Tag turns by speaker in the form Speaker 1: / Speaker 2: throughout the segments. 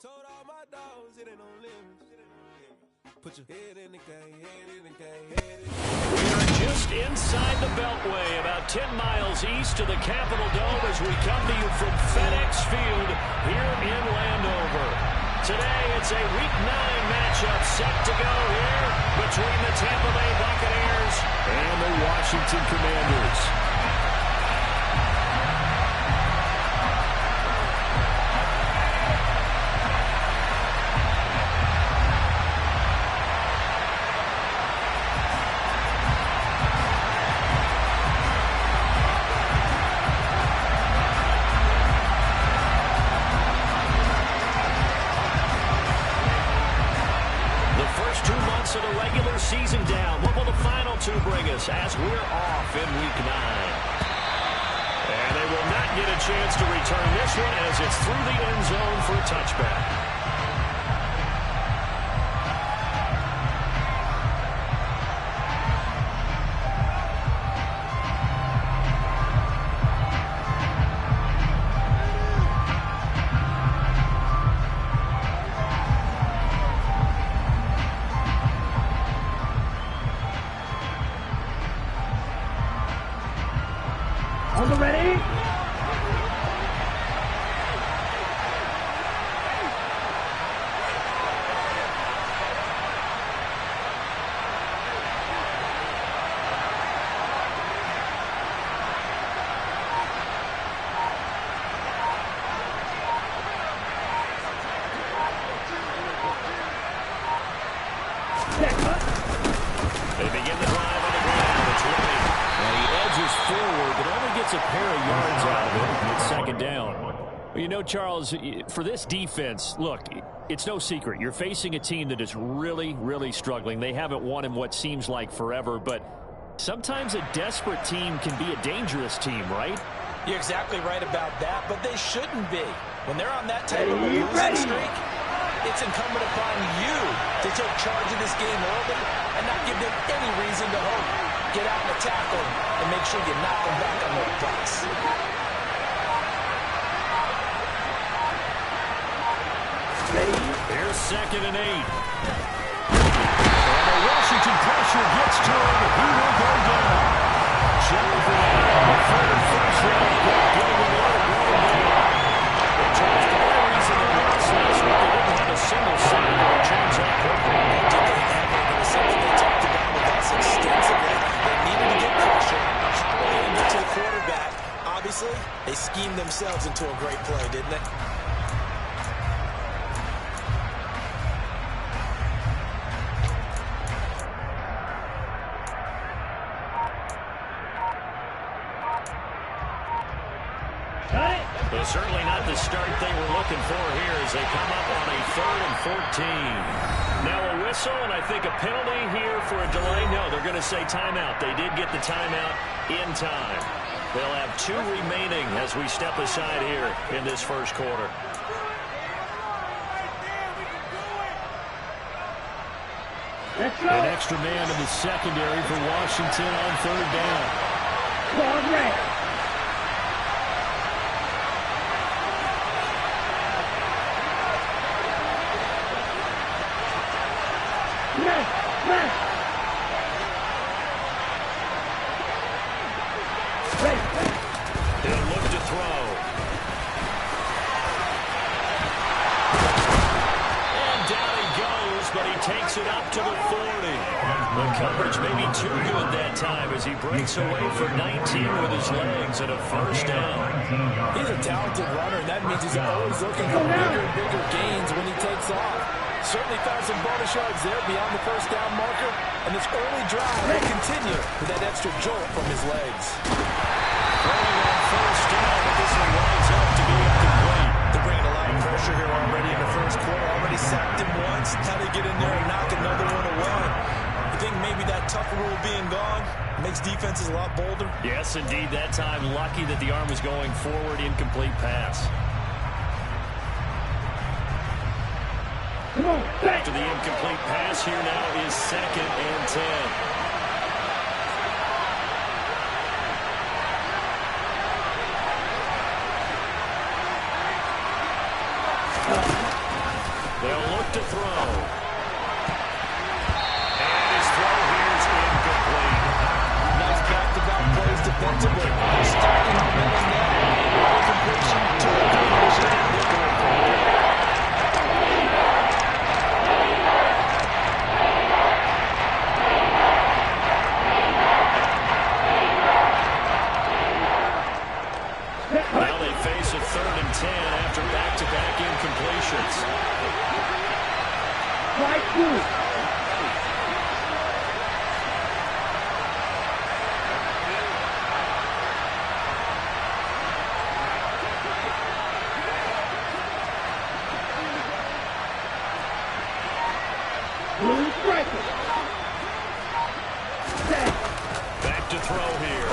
Speaker 1: Told all my dogs it ain't no limits. Put your head in the game, head in the game, head in the game.
Speaker 2: We are just inside the Beltway, about 10 miles east of the Capitol Dome as we come to you from FedEx Field here in Landover. Today it's a Week 9 matchup set to go here between the Tampa Bay Buccaneers and the Washington Commanders. Of the regular season down. What will the final two bring us as we're off in Week 9? And they will not get a chance to return this one as it's through the end zone for a touchback.
Speaker 3: Ready?
Speaker 2: They begin the drive on the ground. It's running. And he edges forward, but only gets a pair of yards out of it. It's second down. Well, you know, Charles, for this defense, look, it's no secret. You're facing a team that is really, really struggling. They haven't won in what seems like forever, but sometimes a desperate team can be a dangerous team, right?
Speaker 4: You're exactly right about that, but they shouldn't be. When they're on that type of a losing streak, it's incumbent upon you to take charge of this game early and not give them any reason to hope. Get out and attack them and make sure you knock them back on their butts.
Speaker 2: Here's 2nd and 8. And the Washington pressure gets to him. He will go down. Jonathan Allen, the first round pick, getting a lot of ground game. And Charles, the only reason they lost last week, they didn't have a single sack to change that quickly.
Speaker 4: Did they ever? There was something they talked about with us extensively. They needed to get pressure straight into the quarterback. Obviously, they schemed themselves into a great play, didn't they?
Speaker 2: Well, certainly not the start they were looking for here as they come up on a 3rd and 14. Now a whistle and I think a penalty here for a delay. No, they're going to say timeout. They did get the timeout in time. They'll have 2 remaining as we step aside here in this first quarter. An extra man in the secondary for Washington on 3rd down.
Speaker 3: Ball red.
Speaker 2: He'll look to throw. And down he goes, but he takes it up to the 40. The coverage may be too good that time as he breaks away for 19 with his legs and a first down.
Speaker 4: He's a talented runner, and that means he's always looking for bigger and bigger gains when he takes off. Certainly found some bonus yards there beyond the first down marker, and this early drive will continue with that extra jolt from his legs.
Speaker 2: Throwing on first down, but this one winds up to be incomplete.
Speaker 4: They're bringing a lot of pressure here already in the first quarter. Already sacked him once. Now they get in there and knock another one away. You think maybe that tough rule being gone makes defenses a lot bolder?
Speaker 2: Yes, indeed. That time, lucky that the arm was going forward. Incomplete pass. After the incomplete pass, here now is 2nd and 10. throw. And his throw here is incomplete.
Speaker 4: Nice back-to-back plays defensively. Stacking momentum there. One completion to a combination of the goal point.
Speaker 2: Now they face a 3rd and 10 after back-to-back incompletions.
Speaker 3: Strike 2. Blue striker. Set.
Speaker 2: Back to throw here.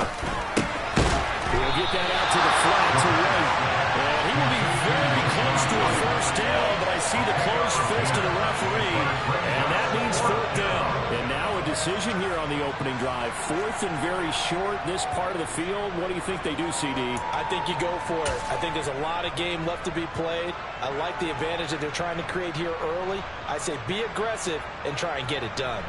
Speaker 2: He'll get that out to the flat to right. And he will be very close to a first down, but I see the closed fist of the referee, and that means 4th down. And now a decision here on the opening drive. 4th and very short, this part of the field. What do you think they do, CD?
Speaker 4: I think you go for it. I think there's a lot of game left to be played. I like the advantage that they're trying to create here early. I say be aggressive and try and get it done.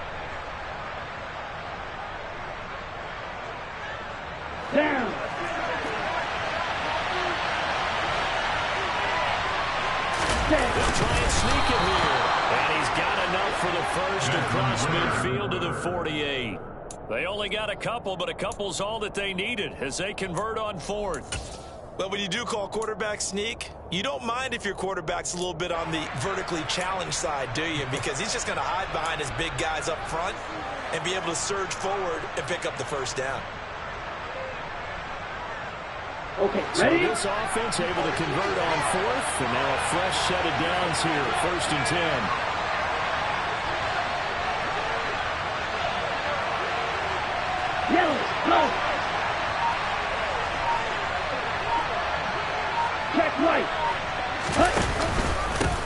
Speaker 3: Down.
Speaker 2: They'll try and sneak it here. And he's got enough for the first across midfield to the 48. They only got a couple, but a couple's all that they needed as they convert on 4th.
Speaker 4: But when you do call quarterback sneak, you don't mind if your quarterback's a little bit on the vertically challenged side, do you? Because he's just going to hide behind his big guys up front and be able to surge forward and pick up the first down.
Speaker 3: Okay,
Speaker 2: So
Speaker 3: ready?
Speaker 2: this offense able to convert on 4th, and now a fresh set of downs here, 1st and 10.
Speaker 3: Yellow, go. Check right. Cut.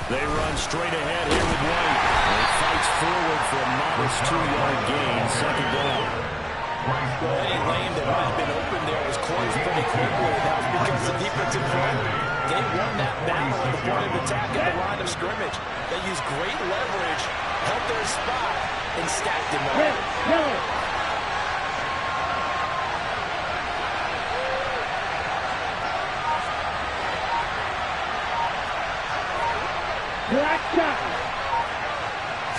Speaker 2: They run straight ahead here with White. And he fights forward for a modest 2-yard gain, 2nd down.
Speaker 4: Any lane that might have been open there was closed pretty quickly. That was because the defensive front, they won that battle at the point of attack at the line of scrimmage. They used great leverage, held their spot, and stacked them
Speaker 3: Red,
Speaker 4: up.
Speaker 3: yellow. Black shot.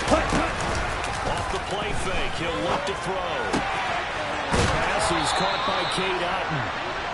Speaker 3: Cut, cut.
Speaker 2: Off the play fake, he'll look to throw. The pass is caught by Cade Otton.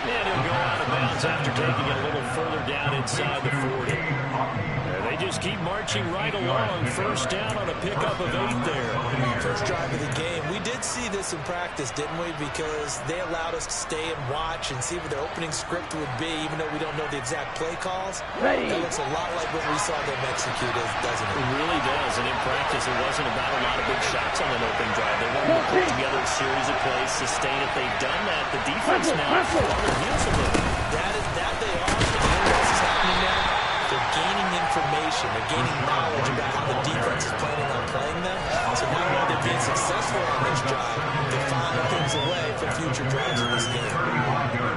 Speaker 2: And he'll go out of bounds after taking it a little further down inside the 40. And they just keep marching right along. First down on a pickup of 8 there.
Speaker 4: First drive of the game. We did see this in practice, didn't we? Because they allowed us to stay and watch and see what their opening script would be, even though we don't know the exact play calls.
Speaker 3: Ready.
Speaker 4: That looks a lot like what we saw them execute, doesn't it?
Speaker 2: It really does. And in practice, it wasn't about a lot of big shots on that opening drive. They wanted to put together a series of plays, sustain it. They've done that. The defense now on their heels a little.
Speaker 4: That they are. And you know what else is happening now? They're gaining information. They're gaining knowledge about how the defense is planning on playing them. So not only are they being successful on this drive, they're filing things away for future drives in this game.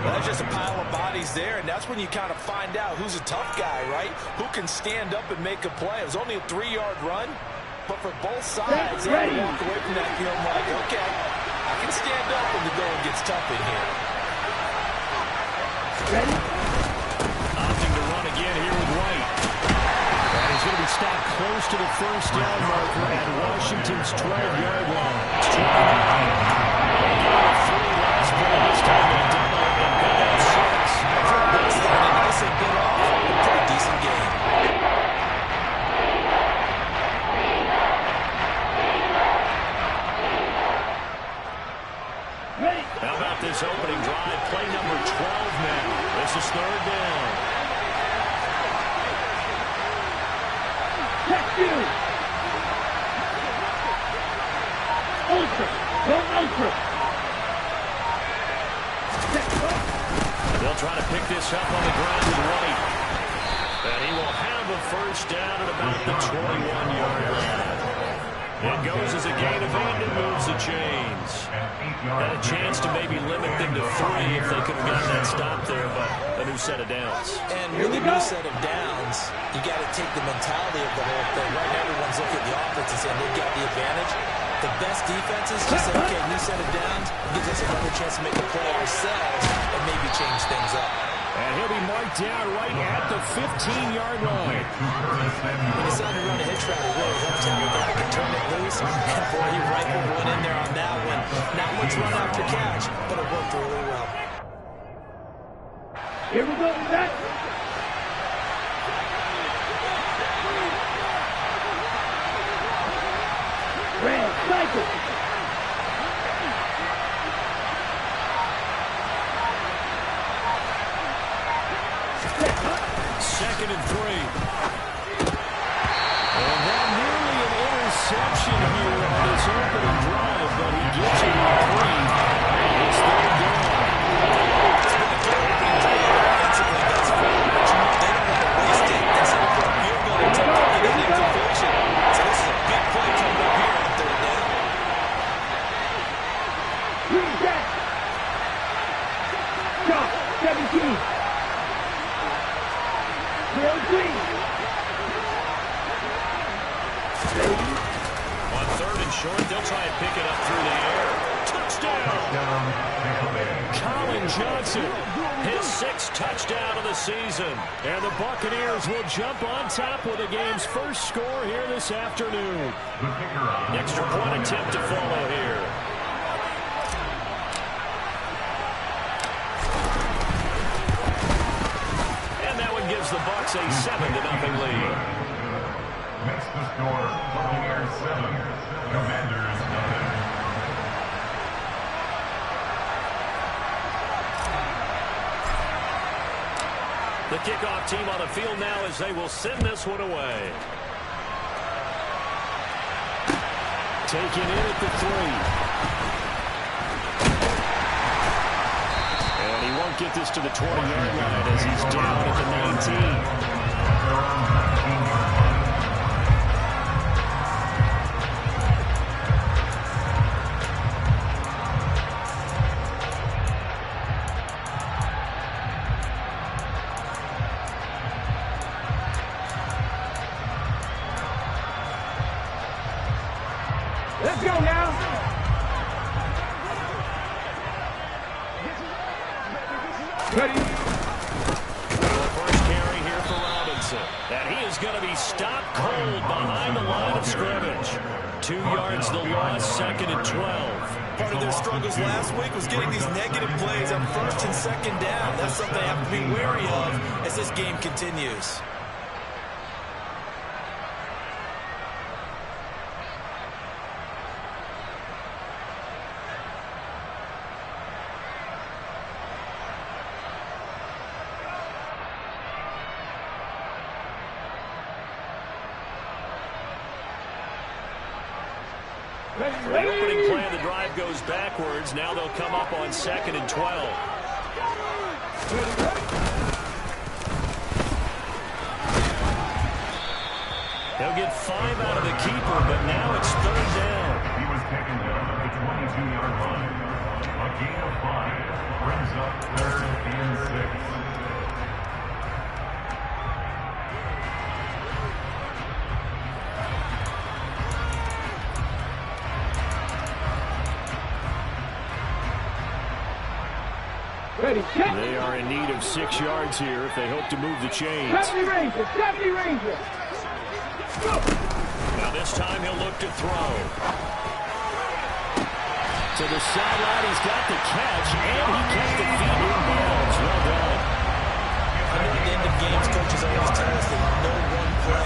Speaker 4: Well, that's just a pile of bodies there, and that's when you kind of find out who's a tough guy, right? Who can stand up and make a play. It was only a 3-yard run, but for both sides, they had to walk away from that feeling like, okay, I can stand up when the going gets tough in here.
Speaker 3: Ready.
Speaker 2: Opting to run again here with White. And he's going to be stopped close to the first down marker at Washington's 12-yard line. It's 29. They get a 3 last play. This time they double it and go down 6.
Speaker 4: That's a nice and bit off. A pretty decent game.
Speaker 3: Ready.
Speaker 2: How about this opening drive? Play number 12 now. This is 3rd down.
Speaker 3: Check you. Ultra. Go ultra. Check.
Speaker 2: They'll try to pick this up on the ground with White. And he will have a first down at about the 21-yard line. It goes as a gain of 8 and moves the chains. Had a chance to maybe limit them to 3 if they could have gotten that stop there, but a new set of downs.
Speaker 4: And with a new set of downs, you got to take the mentality of the whole thing. Right now, everyone's looking at the offense and saying they've got the advantage. The best defenses just say, okay, new set of downs, gives us another chance to make a play ourselves and maybe change things up.
Speaker 2: And he'll be marked down right at the 15-yard line.
Speaker 4: He decided to run a hitch route. It really helped him with that to turn it loose. And boy, he rifled one in there on that one. Not much run after catch, but it worked really well.
Speaker 3: Here we go with that. Red cycle.
Speaker 2: Second and 3. And that nearly an interception here on this opening drive, but he gets it on 3. It's third down.
Speaker 4: It's been a good opening drive offensively thus far, but you know they don't want to waste it. Instead of a field goal attempt, they got incompletion. So this is a big play coming up here on third down.
Speaker 3: Green back. Shot 17.
Speaker 2: On third and short, they'll try and pick it up through the air. Touchdown! Colin Johnson, his 6th touchdown of the season. And the Buccaneers will jump on top with the game's first score here this afternoon. An extra point attempt to follow here. Gives the Bucs a 7-0 lead.
Speaker 5: Makes the score Buccaneers 7, Commanders 9.
Speaker 2: The kickoff team on the field now as they will send this one away. Taken in at the 3. And he won't get this to the 20-yard line as he's down at the 19.
Speaker 3: Let's go now. Ready.
Speaker 2: First carry here for Robinson. And he is going to be stopped cold behind the line of scrimmage. 2 yards the loss, 2nd and 12.
Speaker 4: Part of their struggles last week was getting these negative plays on 1st and 2nd down. That's something they have to be wary of as this game continues.
Speaker 2: The opening play of the drive goes backwards. Now they'll come up on 2nd and 12. They'll get 5 out of the keeper, but now it's 3rd down.
Speaker 5: He was taken down at the 22-yard line. A gain of 5 brings up 3rd and 6.
Speaker 3: Ready, check.
Speaker 2: They are in need of 6 yards here if they hope to move the chains.
Speaker 3: 70 Rangers, 70 Rangers. Go.
Speaker 2: Now this time he'll look to throw. To the sideline, he's got the catch, and he kept the feet in bounds. Well done.
Speaker 4: I know at the end of games, coaches always tell us that no one play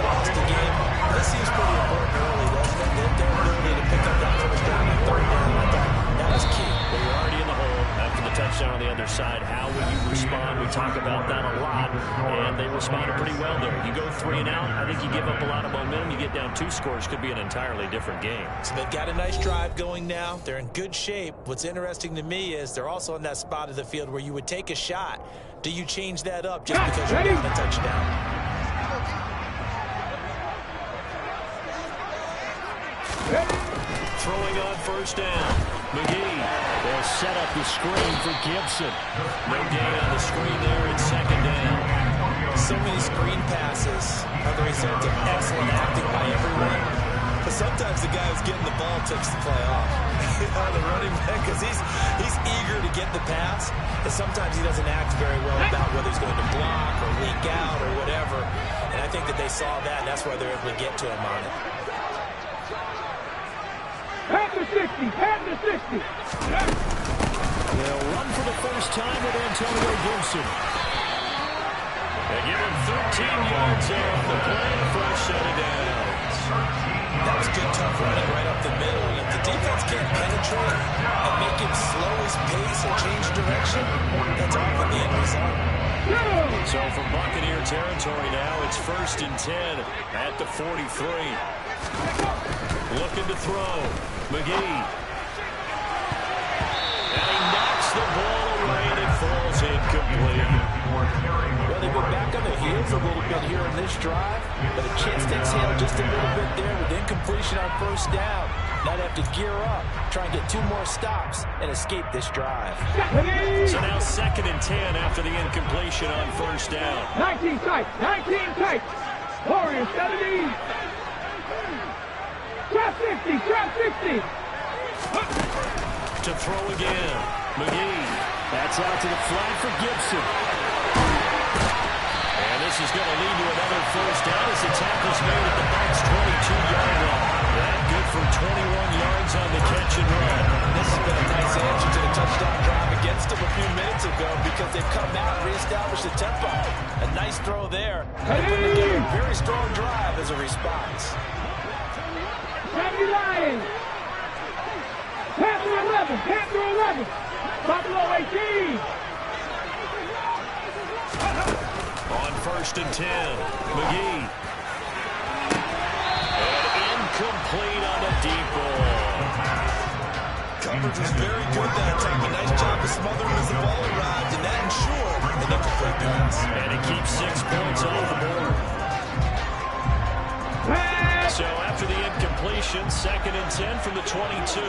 Speaker 4: lost the game. This seems pretty important early, doesn't it? Their ability to pick up that first down on 3rd down, I thought that was key.
Speaker 2: Well, you're already in the hole after the touchdown on the other side. How will you respond? We talk about that a lot, and they responded pretty well there. You go 3 and out, I think you give up a lot of momentum. You get down 2 scores, could be an entirely different game.
Speaker 4: So they've got a nice drive going now. They're in good shape. What's interesting to me is they're also in that spot of the field where you would take a shot. Do you change that up just because you're down a touchdown?
Speaker 2: throwing on first down. McGee will set up the screen for Gibson. No gain on the screen there. It's second down.
Speaker 4: So many screen passes are the result of excellent acting by everyone. But sometimes the guy who's getting the ball takes the play off. The running back, because he's eager to get the pass, and sometimes he doesn't act very well about whether he's going to block or leak out or whatever. And I think that they saw that, and that's why they're able to get to him on it.
Speaker 3: Pass to 60, pass to 60.
Speaker 2: They'll run for the first time with Antonio Gibson. They give him 13 yards there on the play, a fresh set of downs.
Speaker 4: That was good, tough running right up the middle. And if the defense can't penetrate and make him slow his pace or change direction, that's often the end result.
Speaker 2: So from Buccaneer territory now, it's 1st and 10 at the 43. Looking to throw. McGee. And he knocks the ball away and it falls incomplete.
Speaker 4: Well, they've been back on their heels a little bit here in this drive, but a chance to exhale just a little bit there with incompletion on first down. Now they have to gear up, try and get 2 more stops, and escape this drive.
Speaker 2: So now 2nd and 10 after the incompletion on first down.
Speaker 3: 19 tight, 19 tight. Warriors, 70. Trap 60, trap 60.
Speaker 2: To throw again. McGee. That's out to the flat for Gibson. And this is going to lead to another first down as the tackle's made at the Bucs' 22-yard line. That good for 21 yards on the catch and run.
Speaker 4: This has been a nice answer to the touchdown drive against them a few minutes ago because they've come out and reestablished the tempo. A nice throw there. And put together a very strong drive as a response.
Speaker 3: 70 Lions. Pass to 11, pass to 11. Buffalo 18.
Speaker 2: On 1st and 10, McGee. And incomplete on the deep ball.
Speaker 4: Coverage was very good that time. A nice job of smothering as the ball arrived, and that ensured an incomplete pass.
Speaker 2: And it keeps 6 points off the board. So after the incompletion, 2nd and 10 from the 22.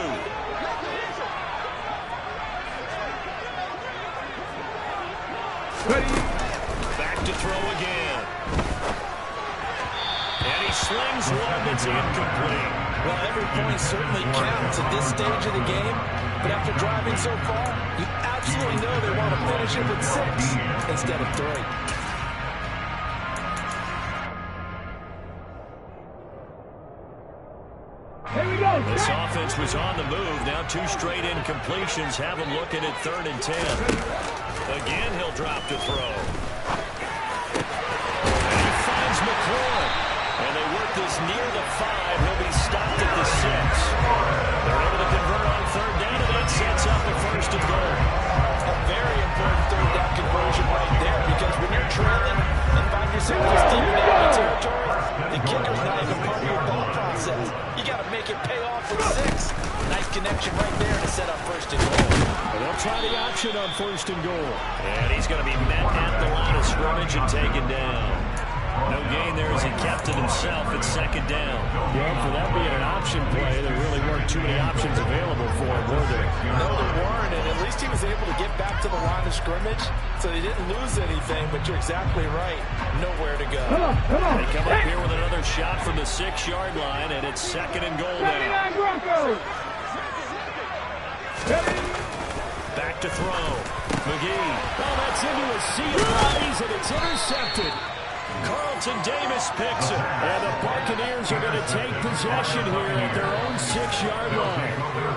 Speaker 2: Back to throw again. And he slings one that's incomplete.
Speaker 4: Well, every point certainly counts at this stage of the game. But after driving so far, you absolutely know they want to finish it with 6 instead of 3.
Speaker 2: This offense was on the move. Now 2 straight incompletions have him looking at 3rd and 10. Again, he'll drop to throw. And he finds McLaurin. And they work this near the 5. He'll be stopped at the 6. They're able to convert on 3rd down, and that sets up a 1st and goal.
Speaker 4: A very important 3rd down conversion right there, because when you're trailing and find yourself just deep in enemy territory, the kicker's not even part of your ball process. You got to make it pay off with 6. Nice connection right there to set up 1st and goal.
Speaker 2: And they'll try the option on 1st and goal. And he's going to be met at the line of scrimmage and taken down. No gain there as he kept it himself at 2nd down. Yeah, for that being an option play, there really weren't too many options available for him, were there?
Speaker 4: No, there weren't, and at least he was able to get back to the line of scrimmage, so they didn't lose anything, but you're exactly right. Nowhere to go.
Speaker 3: Come on.
Speaker 2: They come up here with another shot from the 6-yard line, and it's 2nd and goal now.
Speaker 3: 79 Broncos.
Speaker 2: Back to throw. McGee. Oh, that's into a sea of bodies, and it's intercepted. Carlton Davis picks it. And the Buccaneers are going to take possession here at their own 6-yard line.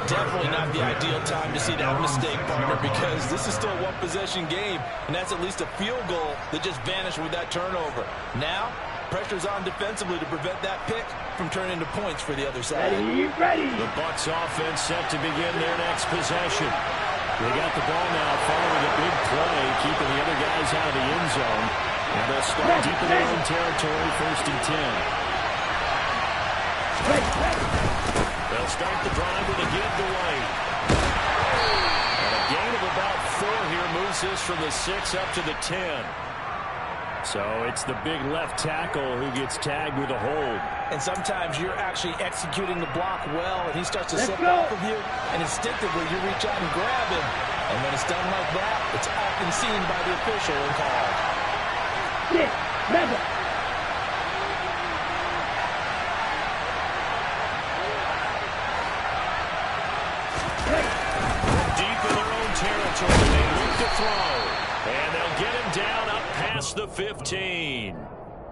Speaker 4: Definitely not the ideal time to see that mistake, partner, because this is still a one-possession game, and that's at least a field goal that just vanished with that turnover. Now, pressure's on defensively to prevent that pick from turning into points for the other side.
Speaker 3: Ready.
Speaker 2: The Bucs offense set to begin their next possession. They got the ball now following a big play, keeping the other guys out of the end zone. And they'll start deep in their own territory, 1st and 10. They'll start the drive with a give to White. And a gain of about 4 here moves this from the 6 up to the 10. So it's the big left tackle who gets tagged with a hold.
Speaker 4: And sometimes you're actually executing the block well, and he starts to slip off of you, and instinctively you reach out and grab him. And when it's done like that, it's often seen by the official and called.
Speaker 3: 6, 7.
Speaker 2: Deep in their own territory, they look to throw. And they'll get him down up past the 15.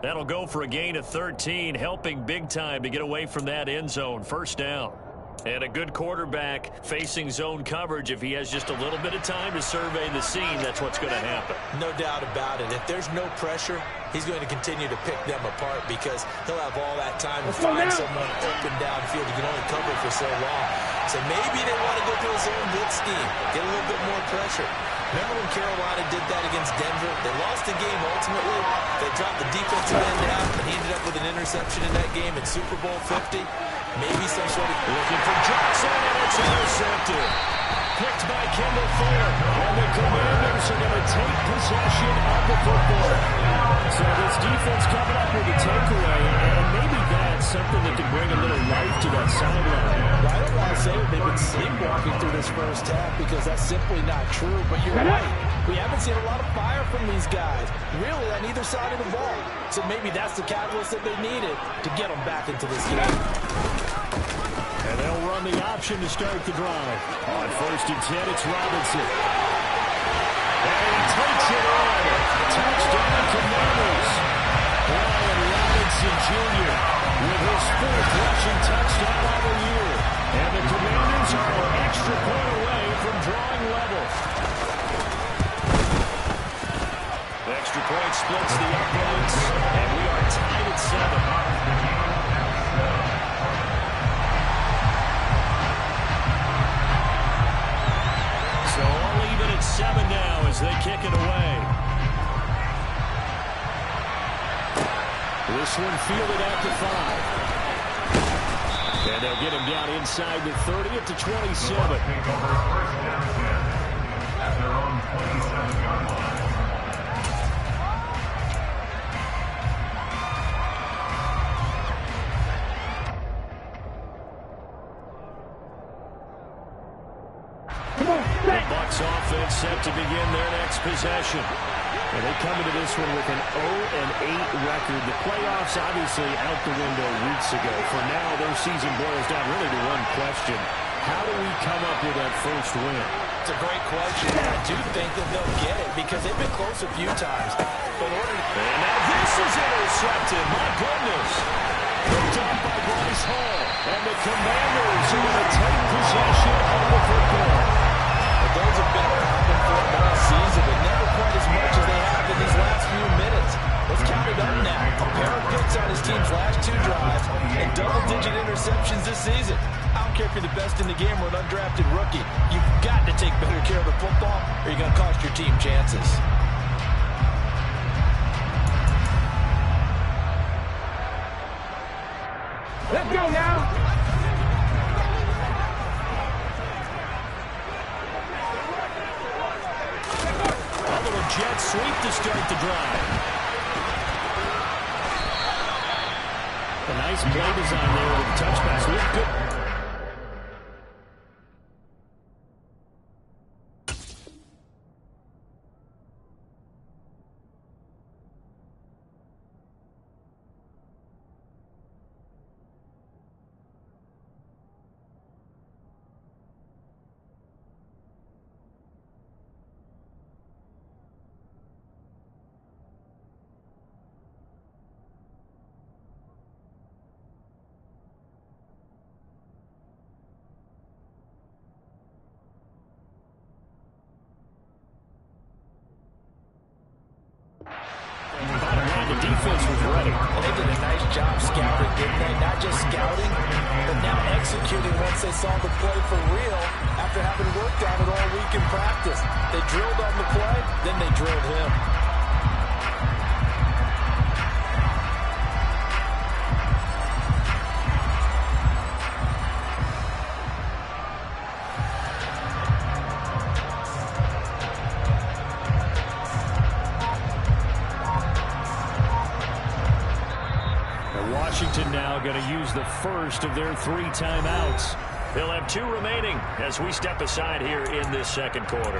Speaker 2: That'll go for a gain of 13, helping big time to get away from that end zone. First down. And a good quarterback facing zone coverage. If he has just a little bit of time to survey the scene, that's what's going to happen.
Speaker 4: No doubt about it. If there's no pressure, he's going to continue to pick them apart because he'll have all that time to find someone open downfield. He can only cover for so long. So maybe they want to go to a zone blitz scheme, get a little bit more pressure. Remember when Carolina did that against Denver? They lost the game ultimately. They dropped the defensive end out, and he ended up with an interception in that game in Super Bowl 50. Maybe some sort of...
Speaker 2: Looking for Johnson, and it's intercepted. Picked by Kendall Fuller. And the Commanders are going to take possession of the football. So this defense coming up with a takeaway, and maybe that's something that can bring a little life to that sideline.
Speaker 4: Well, I don't want to say that they've been sleepwalking through this first half because that's simply not true, but you're right. We haven't seen a lot of fire from these guys, really, on either side of the ball. So maybe that's the catalyst that they needed to get them back into this game.
Speaker 2: And they'll run the option to start the drive. On 1st and 10, it's Robinson. And he takes it on. Touchdown, Commanders. Brian Robinson Jr. with his 4th rushing touchdown of the year. And the Commanders are an extra point away from drawing level. The extra point splits the uprights, and we are tied at 7. So all even at 7 now as they kick it away. This one fielded at the 5. And they'll get him down inside the 30 at the 27.
Speaker 5: Take over 1st and 10 at their own 27-yard line.
Speaker 2: Offense set to begin their next possession. And they come into this one with an 0-8 record. The playoffs obviously out the window weeks ago. For now, their season boils down really to one question. How do we come up with that first win?
Speaker 4: It's a great question. I do think that they'll get it because they've been close a few times. But and
Speaker 2: now this is intercepted. My goodness. Picked up by Bryce Hall. And the Commanders are going to take possession of the football.
Speaker 4: Those have been a problem for them all season, but never quite as much as they have in these last few minutes. Let's count it up now. A pair of picks on his team's last 2 drives and double-digit interceptions this season. I don't care if you're the best in the game or an undrafted rookie. You've got to take better care of the football or you're going to cost your team chances.
Speaker 3: Let's go now.
Speaker 2: Jet sweep to start the drive. A nice play design there with the touchbacks. Look good. The defense was ready.
Speaker 4: And they did a nice job scouting, didn't they? Not just scouting, but now executing once they saw the play for real after having worked on it all week in practice. They drilled on the play, then they drilled him.
Speaker 2: Washington now going to use the first of their 3 timeouts. They'll have 2 remaining as we step aside here in this second quarter.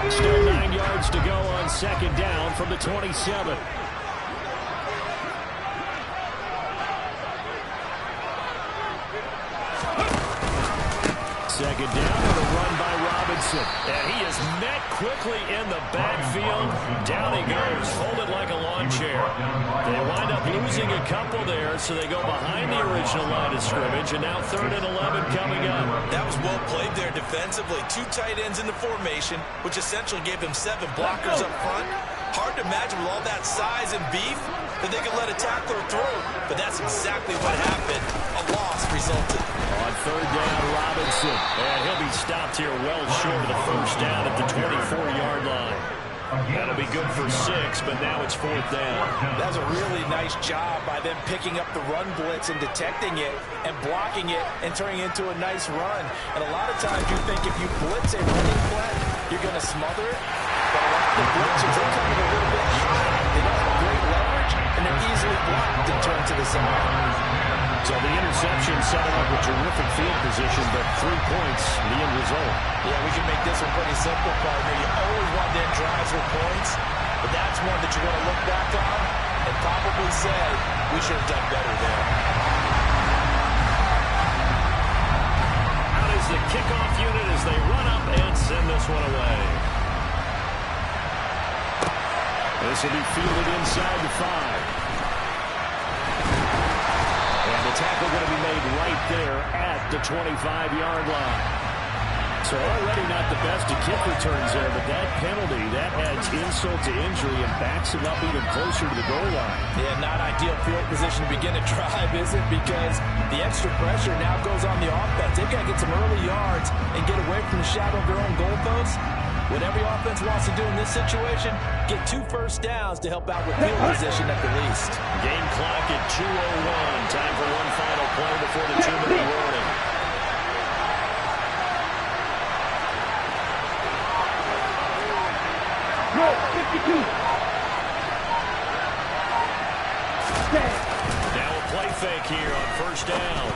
Speaker 2: Still 9 yards to go on second down from the 27. Second down and a run by Robinson. And he is met quickly in the backfield. Down he goes, folded like a lawn chair. They wind up losing a couple there, so they go behind the original line of scrimmage, and now 3rd and 11 coming up.
Speaker 4: That was well played there defensively. 2 tight ends in the formation, which essentially gave him 7 blockers up front. Hard to imagine with all that size and beef that they could let a tackler through. But that's exactly what happened. A loss resulted.
Speaker 2: On 3rd down, Robinson. And he'll be stopped here well short of the first down at the 24-yard line. That'll be good for 6, but now it's 4th down.
Speaker 4: That's a really nice job by them picking up the run blitz and detecting it and blocking it and turning it into a nice run. And a lot of times you think if you blitz a running play, you're going to smother it. But a lot of the blitzers, they're coming a little bit high. They don't have great leverage, and they're easily blocked and turned to the side.
Speaker 2: So the interception set him up with terrific field position, but 3 points, the end result.
Speaker 4: Yeah, we can make this one pretty simple, partner. You always want to end drives with points, but that's one that you're going to look back on and probably say, we should have done better there.
Speaker 2: Out is the kickoff unit as they run up and send this one away. This will be fielded inside the 5. And the tackle going to be made right there at the 25-yard line. So already not the best of kick returns there, but that penalty, that adds insult to injury and backs him up even closer to the goal line.
Speaker 4: Yeah, not ideal field position to begin a drive, is it? Because the extra pressure now goes on the offense. They've got to get some early yards and get away from the shadow of their own goalposts. What every offense wants to do in this situation, get 2 first downs to help out with field position at the least.
Speaker 2: Game clock at 2:01. Time for one final play before the 2-minute warning.
Speaker 3: No, 52.
Speaker 2: Now a play fake here on first down.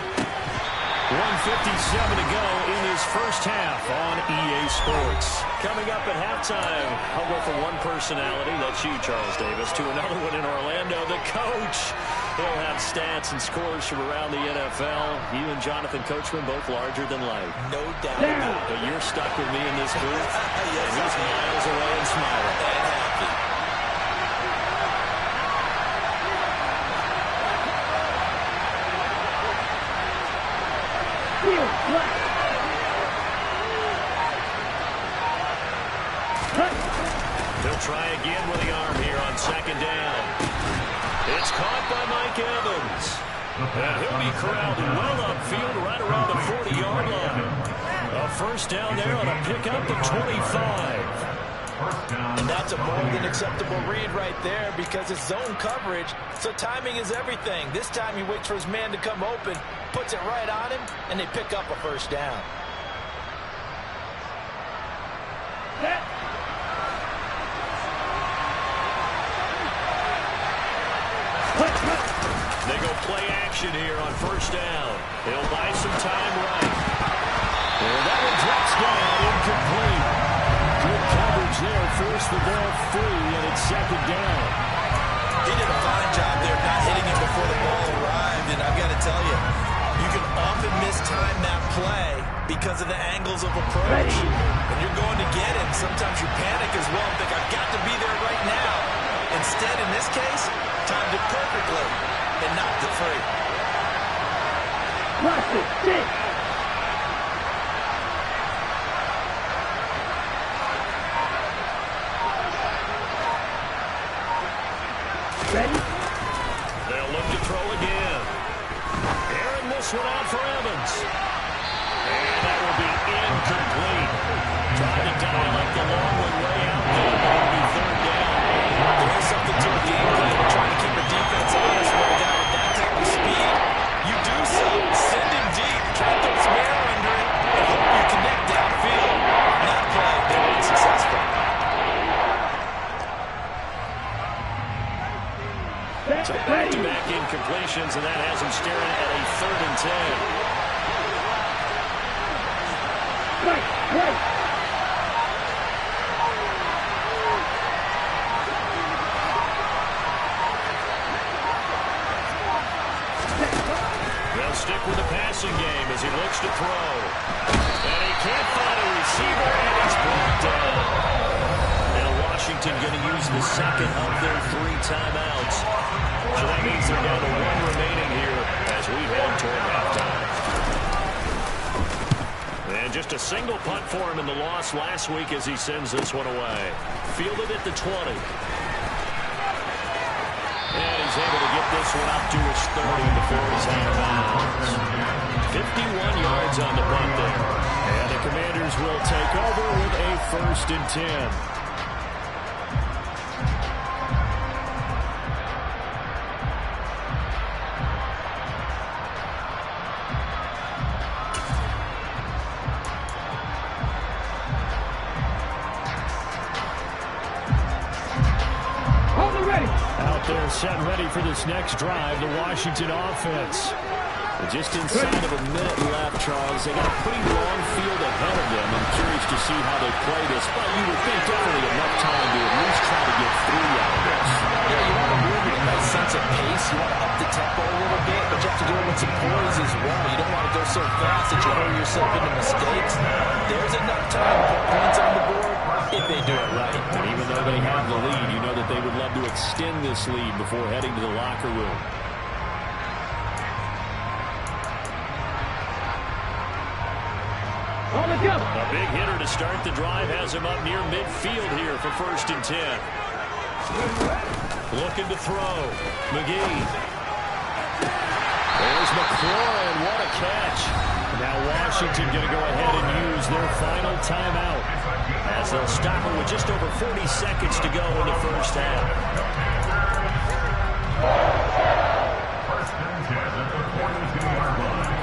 Speaker 2: 1:57 to go in this first half on EA Sports. Coming up at halftime, I'll go from one personality, that's you, Charles Davis, to another one in Orlando, the coach. He'll have stats and scores from around the NFL. You and Jonathan Coachman, both larger than life.
Speaker 4: No doubt about it.
Speaker 2: But you're stuck with me in this booth,
Speaker 4: Yes,
Speaker 2: and he's miles away and smiling.
Speaker 4: And happy.
Speaker 2: They'll try again with the arm here on second down. It's caught by Mike Evans. And he'll be corralled well upfield right around the 40-yard line. A first down there on a pickup of 25.
Speaker 4: And that's a more than acceptable read right there because it's zone coverage, so timing is everything. This time he waits for his man to come open, puts it right on him, and they pick up a first down.
Speaker 2: They go play action here on first down. They'll buy some time right. And that one drops down, incomplete. Good coverage there, forced the ball free, and it's second down.
Speaker 4: He did a fine job there not hitting him before the ball arrived, and I've got to tell you, you can often mistime that play because of the angles of approach. When you're going to get him, sometimes you panic as well and think, I've got to be there right now. Instead, in this case, timed it perfectly and knocked it free.
Speaker 3: Watch it, six. Ready?
Speaker 2: They'll look to throw again. Airing this one out for Evans. And that will be incomplete. Trying to dial up the long one way out there. That'll be third down.
Speaker 4: There is something to a game plan of trying to keep a defense honest with a guy with that type of speed. You do so, send him deep, try to throw some air under it, and hope you connect downfield. Not play.
Speaker 2: possessions, and that has him staring at a 3rd and 10.
Speaker 3: Right.
Speaker 2: They'll stick with the passing game as he looks to throw. And he can't find a receiver, and he's brought down. Now Washington going to use the second of their 3 timeouts. So that means they're down to 1 remaining here as we head toward halftime. And just a single punt for him in the loss last week as he sends this one away. Fielded at the 20. And he's able to get this one up to his 30 before he's out of bounds. 51 yards on the punt there. And the Commanders will take over with a 1st and 10. They're set ready for this next drive, the Washington offense. Just inside of a minute left, Charles. They got a pretty long field ahead of them. I'm curious to see how they play this, but you would think definitely enough time to at least try to get 3 out of this.
Speaker 4: Yeah, you want to move with a nice sense of pace. You want to up the tempo a little bit, but you have to do it with some poise as well. You don't want to go so fast that you hurry yourself into mistakes. There's enough time to put points on the board if they do it right.
Speaker 2: And even though they have the lead, you know that they would love to extend this lead before heading to the locker room. A big hitter to start the drive has him up near midfield here for 1st and 10. Looking to throw. McGee. There's McLaurin. What a catch. Now Washington going to go ahead and use their final timeout as they'll stop it with just over 40 seconds to go in the 1st half.
Speaker 5: 1st and 10 at the 42-yard line.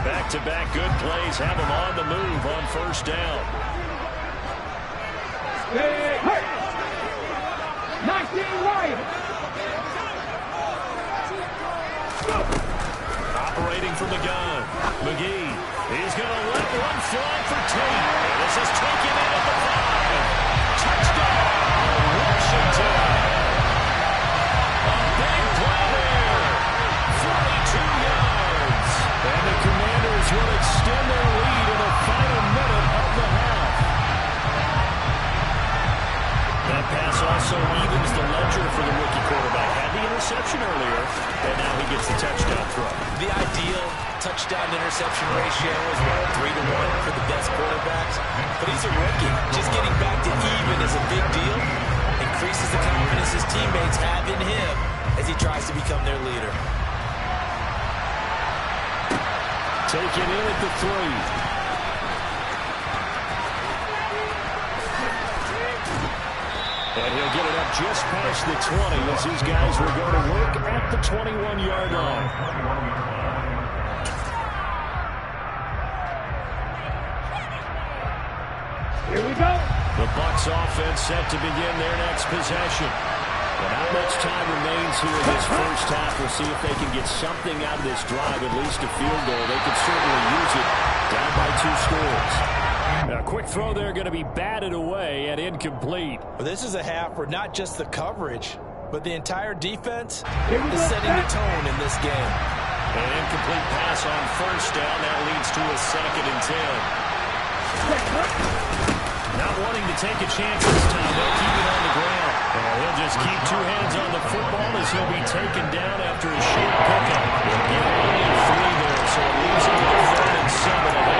Speaker 2: Back-to-back good plays have him on the move on 1st down. Operating from the gun. McGee. He's going to let one fly for 2. This is taken in at the 5. Touchdown, Washington. A big play there. 42 yards. And the Commanders will extend their lead in the final minute of the half. That pass also evens the ledger for the rookie quarterback. Had the interception earlier, and now he gets the touchdown throw.
Speaker 4: The ideal touchdown-interception ratio is 3-to-1 for the best quarterbacks. But he's a rookie. Just getting back to even is a big deal. Increases the confidence his teammates have in him as he tries to become their leader.
Speaker 2: Taken in at the 3. And he'll get it up just past the 20 as these guys will go to work at the 21-yard line.
Speaker 3: Here we go.
Speaker 2: The Bucs offense set to begin their next possession. But not much time remains here in this 1st half. We'll see if they can get something out of this drive, at least a field goal. They could certainly use it down by 2 scores. A quick throw there going to be batted away and incomplete.
Speaker 4: Well, this is a half where not just the coverage, but the entire defense is setting the tone in this game.
Speaker 2: An incomplete pass on 1st down. That leads to a 2nd and 10. Not wanting to take a chance this time. They'll keep it on the ground. He'll just keep 2 hands on the football as he'll be taken down after a short pickup. He'll get only 3 there, so it leaves him with 3rd and 7 ahead.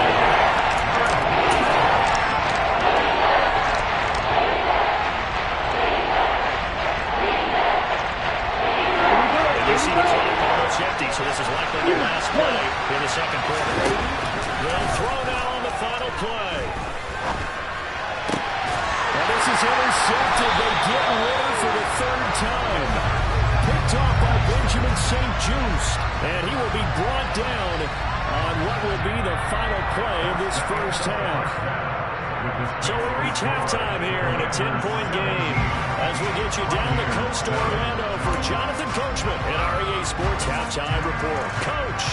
Speaker 2: See the clock almost empty, so this is likely the last play in the 2nd quarter. They'll throw now on the final play. And this is intercepted. They get rid for the 3rd time. Picked off by Benjamin St. Just, and he will be brought down on what will be the final play of this first half. So we reach halftime here in a 10-point game as we get you down the coast to Orlando for Jonathan Coachman at our EA Sports Halftime Report. Coach.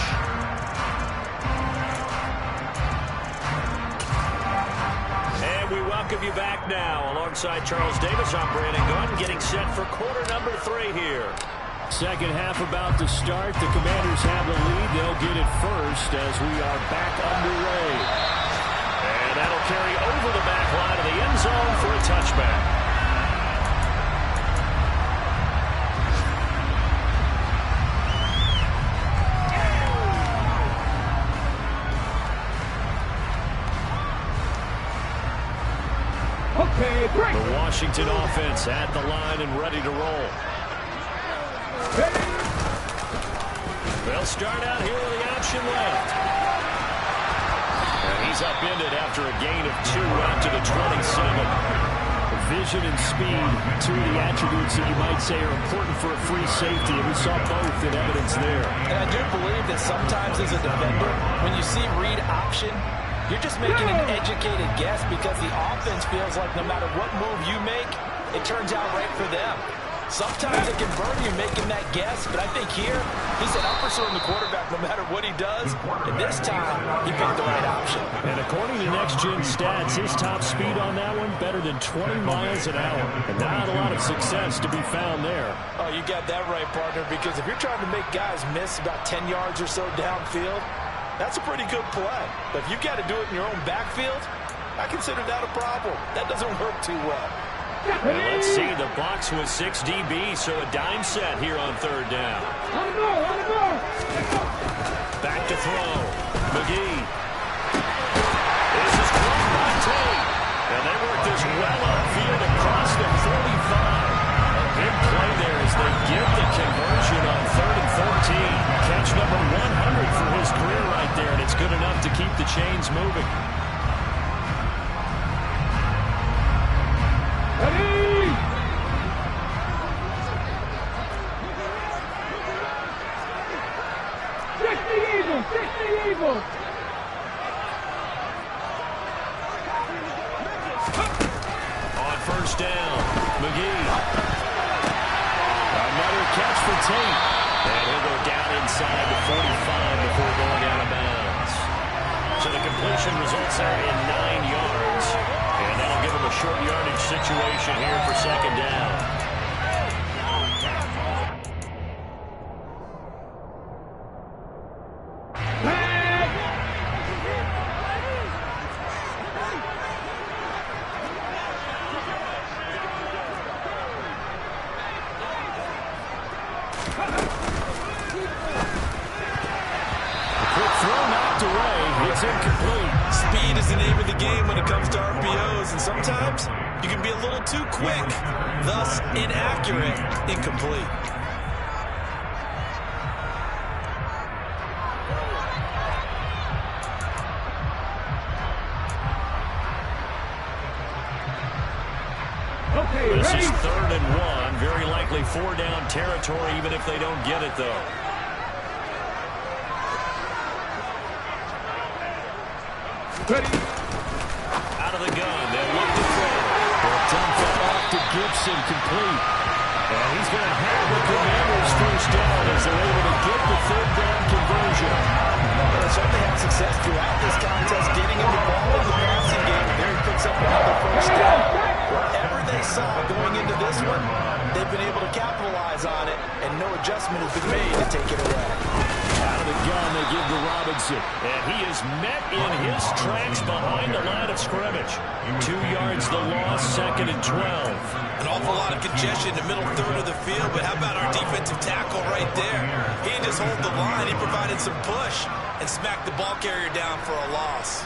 Speaker 2: And we welcome you back now. Alongside Charles Davis, I'm Brandon Gunn, getting set for quarter number 3 here. Second half about to start. The Commanders have the lead. They'll get it first as we are back underway. And that'll carry over the back line of the end zone for a touchback.
Speaker 3: Okay, break.
Speaker 2: The Washington offense at the line and ready to roll. They'll start out here with the option left. And he's upended after a gain of 2 out to the 27. Vision and speed, 2 of the attributes that you might say are important for a free safety, and we saw both in evidence there.
Speaker 4: And I do believe that sometimes as a defender, when you see read option, you're just making an educated guess because the offense feels like no matter what move you make, it turns out right for them. Sometimes it can burn you making that guess, but I think here, he said, I'm pursuing the quarterback no matter what he does, and this time, he picked the right option.
Speaker 2: And according to Next Gen Stats, his top speed on that one, better than 20 miles an hour. And not a lot of success to be found there.
Speaker 4: Oh, you got that right, partner, because if you're trying to make guys miss about 10 yards or so downfield, that's a pretty good play. But if you've got to do it in your own backfield, I consider that a problem. That doesn't work too well.
Speaker 2: And let's see, the box was 6 DB, so a dime set here on third down.
Speaker 3: On the go.
Speaker 2: Back to throw. McGee. This is caught by Tate. And they work this well upfield across the 45. A big play there as they get the conversion on 3rd and 13. Catch number 100 for his career right there, and it's good enough to keep the chains moving.
Speaker 3: Eagles.
Speaker 2: On first down, McGee. Another catch for Tate. And he'll go down inside the 45 before going out of bounds. So the completion results there in 9 yards. And that'll give him a short yardage situation here for second down. It's incomplete.
Speaker 4: Speed is the name of the game when it comes to RPOs, and sometimes you can be a little too quick, thus inaccurate, incomplete.
Speaker 3: Okay,
Speaker 2: this
Speaker 3: ready?
Speaker 2: is 3rd and 1, very likely 4-down territory, even if they don't get it, though.
Speaker 3: Ready.
Speaker 2: Out of the gun, they'll look to throw. They'll dump that off to Gibson, complete. And he's going to have the Commanders first down as they're able to get the 3rd down conversion.
Speaker 4: They certainly had success throughout this contest, getting him the ball in the passing game, and there he picks up another first down. Whatever they saw going into this one, they've been able to capitalize on it, and no adjustment has been made to take it away.
Speaker 2: Out of the gun, they give to Robinson. And he is met in his tracks behind the line of scrimmage. 2 yards the loss, 2nd and 12.
Speaker 6: An awful lot of congestion in the middle third of the field, but how about our defensive tackle right there? He didn't just hold the line, he provided some push and smacked the ball carrier down for a loss.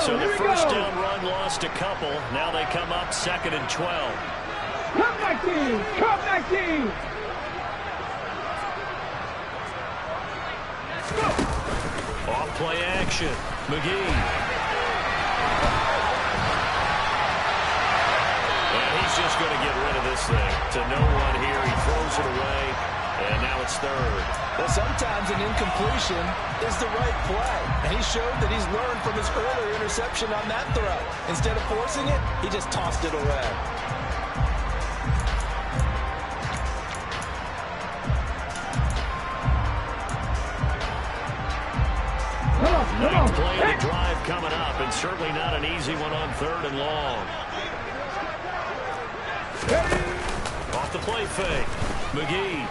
Speaker 2: So the first down run lost a couple. Now they come up 2nd and 12.
Speaker 3: Come back team! Come back team!
Speaker 2: Off play action. McGee. And he's just going to get rid of this thing. To no one here. He throws it away, and now it's third.
Speaker 4: Well, sometimes an incompletion is the right play. And he showed that he's learned from his earlier interception on that throw. Instead of forcing it, he just tossed it away.
Speaker 2: Next play of the drive coming up, and certainly not an easy one on third and long. Off the play fake. McGee.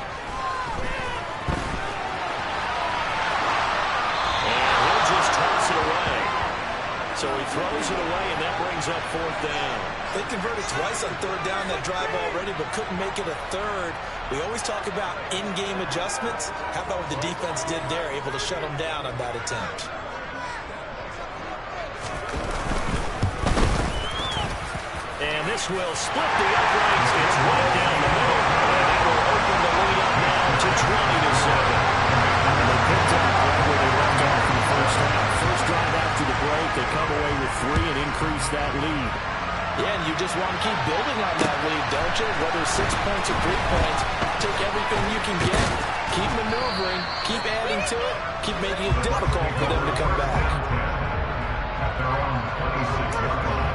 Speaker 2: And he'll just toss it away. So he throws it away, and that brings up fourth down.
Speaker 6: They converted twice on third down that drive already, but couldn't make it a third. We always talk about in-game adjustments. How about what the defense did there, able to shut them down on that attempt?
Speaker 2: And this will split the uprights. It's right down the middle, and it will open the lead up now to 20-7. And they picked up right where they left off in the first half. First drive after the break, they come away with 3 and increase that lead.
Speaker 4: Yeah, and you just want to keep building on that lead, don't you? Whether 6 points or 3 points, take everything you can get, keep maneuvering, keep adding to it, keep making it difficult for them to come back.
Speaker 5: At their own 26-yard line.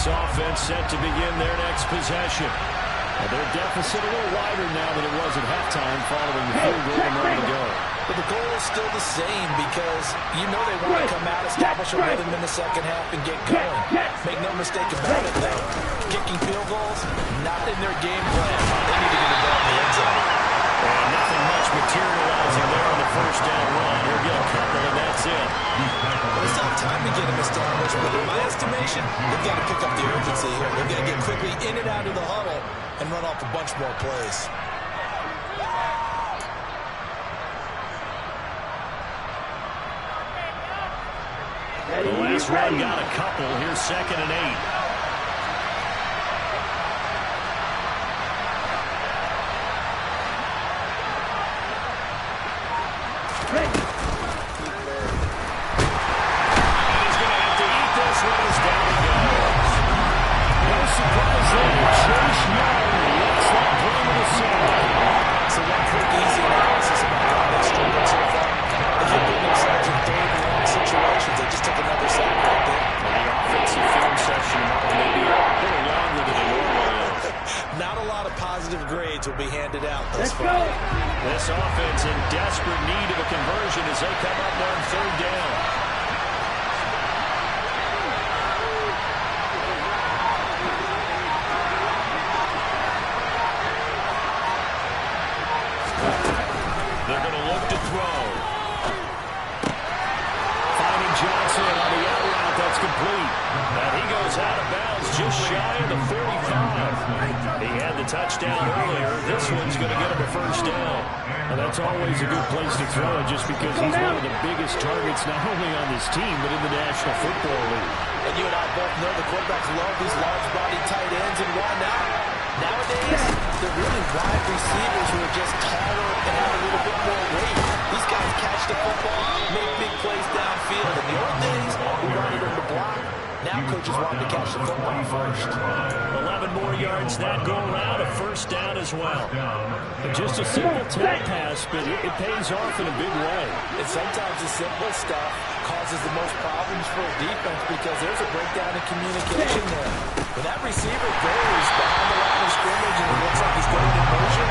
Speaker 2: Offense set to begin their next possession. Their deficit a little wider now than it was at halftime following the field goal a moment ago.
Speaker 4: But the goal is still the same because you know they want to come out, establish a rhythm in the second half, and get going. Make no mistake about it, though. Kicking field goals, not in their game plan. They need to get it down the end zone.
Speaker 2: And nothing much materializing there on the first down run. He'll get a couple, and that's it.
Speaker 6: Well, it's not time to get him established, but in my estimation, they've got to pick up the urgency here. They've got to get quickly in and out of the huddle and run off a bunch more plays.
Speaker 2: The last run got a couple. Here's 2nd and 8.
Speaker 6: Will be handed out thus far.
Speaker 2: This offense in desperate need of a conversion as they come up on third down. They're going to look to throw. Finding Johnson on the out route, that's complete. And he goes out of bounds just shy of the 45. He had the touchdown earlier. This one's going to get him a first down. And that's always a good place to throw it just because he's one of the biggest targets not only on this team but in the National Football League.
Speaker 4: And you and I both know the quarterbacks love these large-bodied tight ends, and why not? Nowadays, they're really wide receivers who are just taller and have a little bit more weight. These guys catch the football, make big plays downfield. In the old days, we wanted them to block. Now coaches want them to catch the football first.
Speaker 2: 11 more yards that go around, a first down as well. But just a simple tap pass, but it pays off in a big way.
Speaker 4: And sometimes the simple stuff causes the most problems for a defense because there's a breakdown in communication there. When that receiver goes behind the line of scrimmage and it looks like he's going in motion,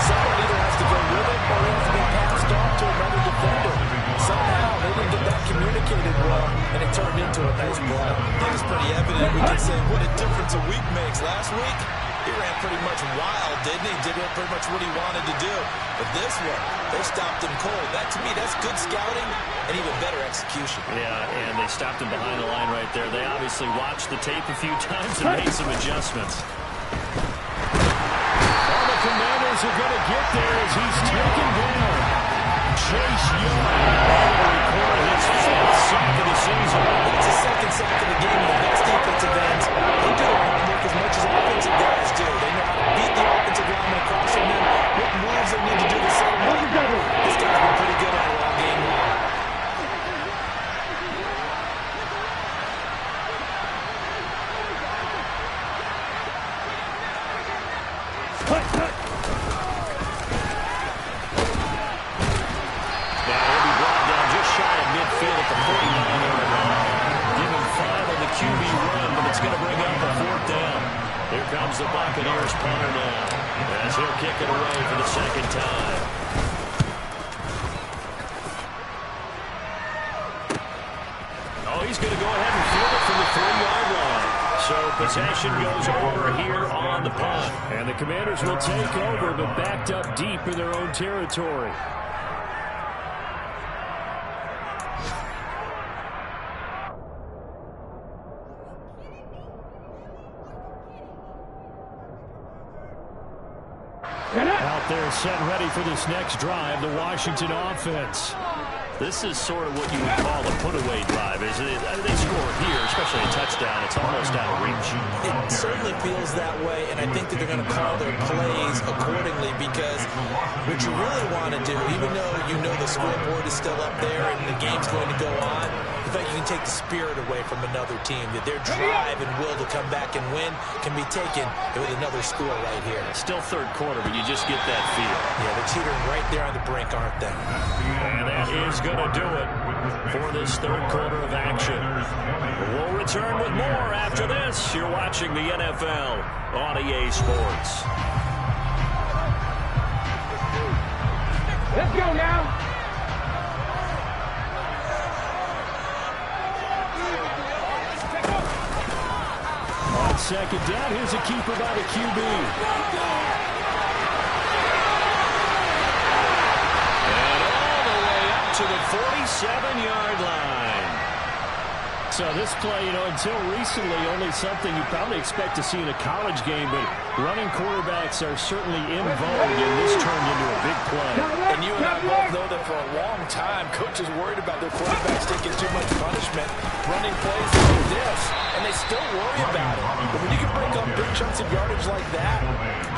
Speaker 4: someone either has to go with it or he has to be passed off to another defender. Somehow they didn't get that communicated well, and it turned into a nice play.
Speaker 6: It was pretty evident. We can say what a difference a week makes. Last week, he ran pretty much wild, didn't he? Did pretty much what he wanted to do. But this one, they stopped him cold. That, to me, that's good scouting and even better execution.
Speaker 2: Yeah, and they stopped him behind the line right there. They obviously watched the tape a few times and made some adjustments. All the Commanders are going to get there as he's taken down. Chase Young. recorded his 5th sack of the season.
Speaker 4: It's his 2nd sack of the game. The best defensive ends, they do work as much as offensive guys do. They know how to beat the offensive lineman across from them, what moves they need to do to set them up. This guy's been pretty good at it all game long.
Speaker 2: Comes the Buccaneers punter now, as he'll kick it away for the 2nd time. Oh, he's going to go ahead and field it from the 3-yard line. So possession goes over here on the punt. And the Commanders will take over, but backed up deep in their own territory. Out there set ready for this next drive, the Washington offense. This is sort of what you would call a put-away drive, isn't it? They score here, especially a touchdown. It's almost out of reach.
Speaker 4: It certainly feels that way, and I think that they're going to call their plays accordingly because what you really want to do, even though you know the scoreboard is still up there and the game's going to go on, the fact you can take the spirit away from another team, that their drive and will to come back and win can be taken with another score right here.
Speaker 2: Still 3rd quarter, but you just get that feel.
Speaker 4: Yeah, they're teetering right there on the brink, aren't they?
Speaker 2: And that is going to do it for this 3rd quarter of action. We'll return with more after this. You're watching the NFL on EA Sports.
Speaker 3: Let's go now.
Speaker 2: On 2nd down, here's a keeper by the QB. To the 47-yard line. So this play, until recently, only something you probably expect to see in a college game, but running quarterbacks are certainly in vogue, and this turned into a big play.
Speaker 4: And you and I both know that for a long time, coaches worried about their quarterbacks taking too much punishment, running plays like this, and they still worry about it. But when you can break up big chunks of yardage like that,